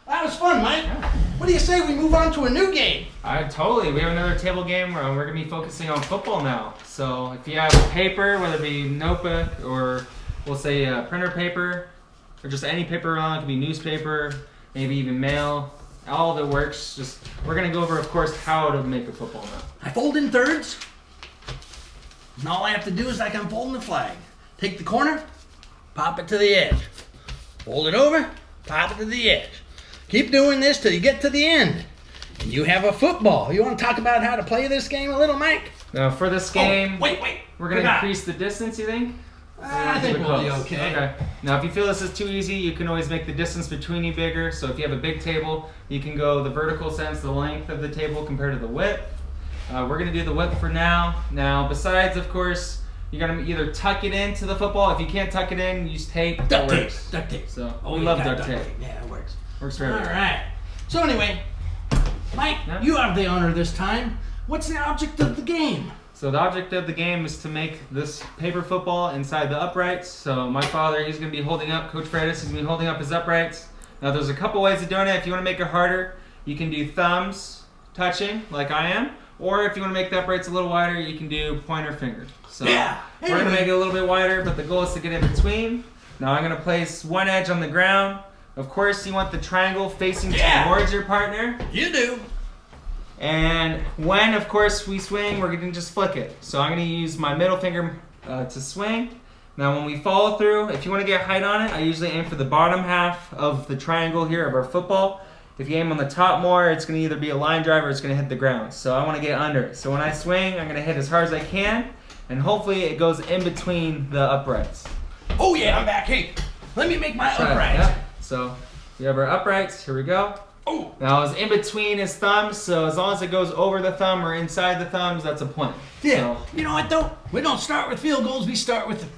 That was fun, Mike. What do you say we move on to a new game? Totally. We have another table game where we're going to be focusing on football now. So if you have paper, whether it be notebook or we'll say printer paper or just any paper around, it could be newspaper, maybe even mail, all of it works. Just we're going to go over, of course, how to make a football now. I fold in thirds, and all I have to do is like I'm folding the flag. Take the corner, pop it to the edge. Fold it over, pop it to the edge. Keep doing this till you get to the end. And you have a football. You want to talk about how to play this game a little, Mike? Now for this game, wait. We're going to increase the distance, you think? I think we'll be okay. Now if you feel this is too easy, you can always make the distance between you bigger. So if you have a big table, you can go the vertical sense, the length of the table compared to the width. We're going to do the width for now. Now besides, of course, you're going to either tuck it into the football. If you can't tuck it in, use tape. Duct tape. Duct tape. So we love duct tape. Yeah, it works. Works for everything. All right. So anyway, Mike, you have the honor this time. What's the object of the game? So the object of the game is to make this paper football inside the uprights. So my father, he's going to be holding up, Coach Fredis, he's going to be holding up his uprights. Now there's a couple ways of doing it. If you want to make it harder, you can do thumbs touching like I am. Or if you want to make the uprights a little wider, you can do pointer finger. So we're going to make it a little bit wider, but the goal is to get in between. Now I'm going to place one edge on the ground. Of course, you want the triangle facing towards your partner. You do. And when, of course, we swing, we're going to just flick it. So I'm going to use my middle finger to swing. Now when we follow through, if you want to get height on it, I usually aim for the bottom half of the triangle here of our football. If you aim on the top more, it's going to either be a line drive or it's going to hit the ground. So I want to get under it. So when I swing, I'm going to hit as hard as I can. And hopefully it goes in between the uprights. Oh yeah, I'm back. Hey, let me make my uprights. Yeah. So we have our uprights. Here we go. Oh. Now it's in between his thumbs, so as long as it goes over the thumb or inside the thumbs, that's a point. Yeah. So, you know what though? We don't start with field goals. We start with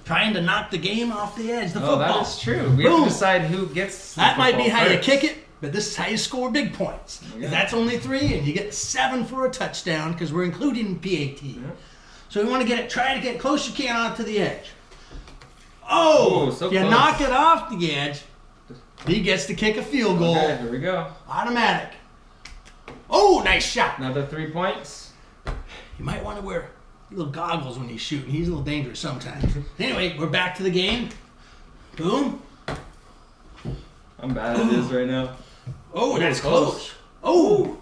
trying to knock the game off the edge. The football. That is true. We have to decide who gets the That might be how first. you kick it, but this is how you score big points. Yeah. That's only 3, and you get 7 for a touchdown because we're including PAT. Yeah. So we want to try to get close you can onto the edge. Oh, so you knock it off the edge. He gets to kick a field goal. Okay, here we go. Automatic. Oh, nice shot. Another 3 points. You might want to wear little goggles when he's shooting. He's a little dangerous sometimes. Anyway, we're back to the game. Boom. I'm bad at this right now. Oh, that's close. Oh,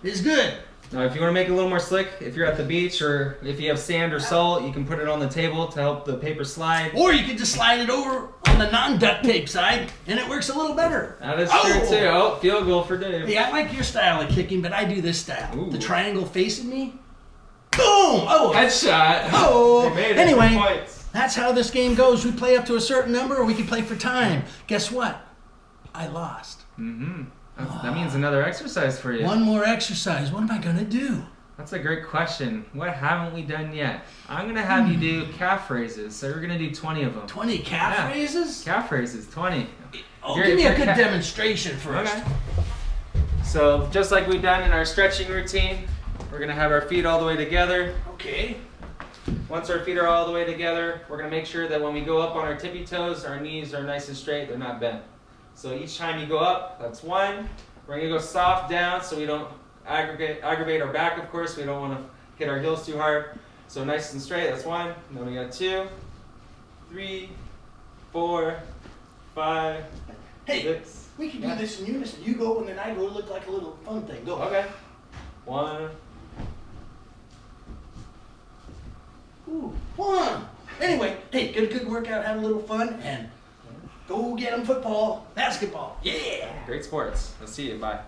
it's good. Now, if you want to make it a little more slick, if you're at the beach or if you have sand or salt, you can put it on the table to help the paper slide. Or you can just slide it over on the non-duct tape side, and it works a little better. That is true, too. Oh, field goal for Dave. Yeah, I like your style of kicking, but I do this style. Ooh. The triangle facing me. Boom! Oh! Headshot. Oh! They made it. Anyway, that's how this game goes. We play up to a certain number, or we can play for time. Guess what? I lost. Mm-hmm. That means another exercise for you. One more exercise. What am I going to do? That's a great question. What haven't we done yet? I'm going to have you do calf raises. So we're going to do 20 of them. 20 calf raises? Calf raises, 20. Oh, give me a good demonstration first. Okay. So just like we've done in our stretching routine, we're going to have our feet all the way together. Okay. Once our feet are all the way together, we're going to make sure that when we go up on our tippy toes, our knees are nice and straight. They're not bent. So each time you go up, that's 1. We're going to go soft down so we don't aggravate our back, of course. We don't want to hit our heels too hard. So nice and straight, that's 1. And then we got 2, 3, 4, 5, hey, 6. We can do this in unison. You go and then I go. Look like a little fun thing. Go. Okay. 1. Ooh, 1. Anyway, hey, get a good workout, have a little fun, and go get them football, basketball. Yeah. Great sports. I'll see you. Bye.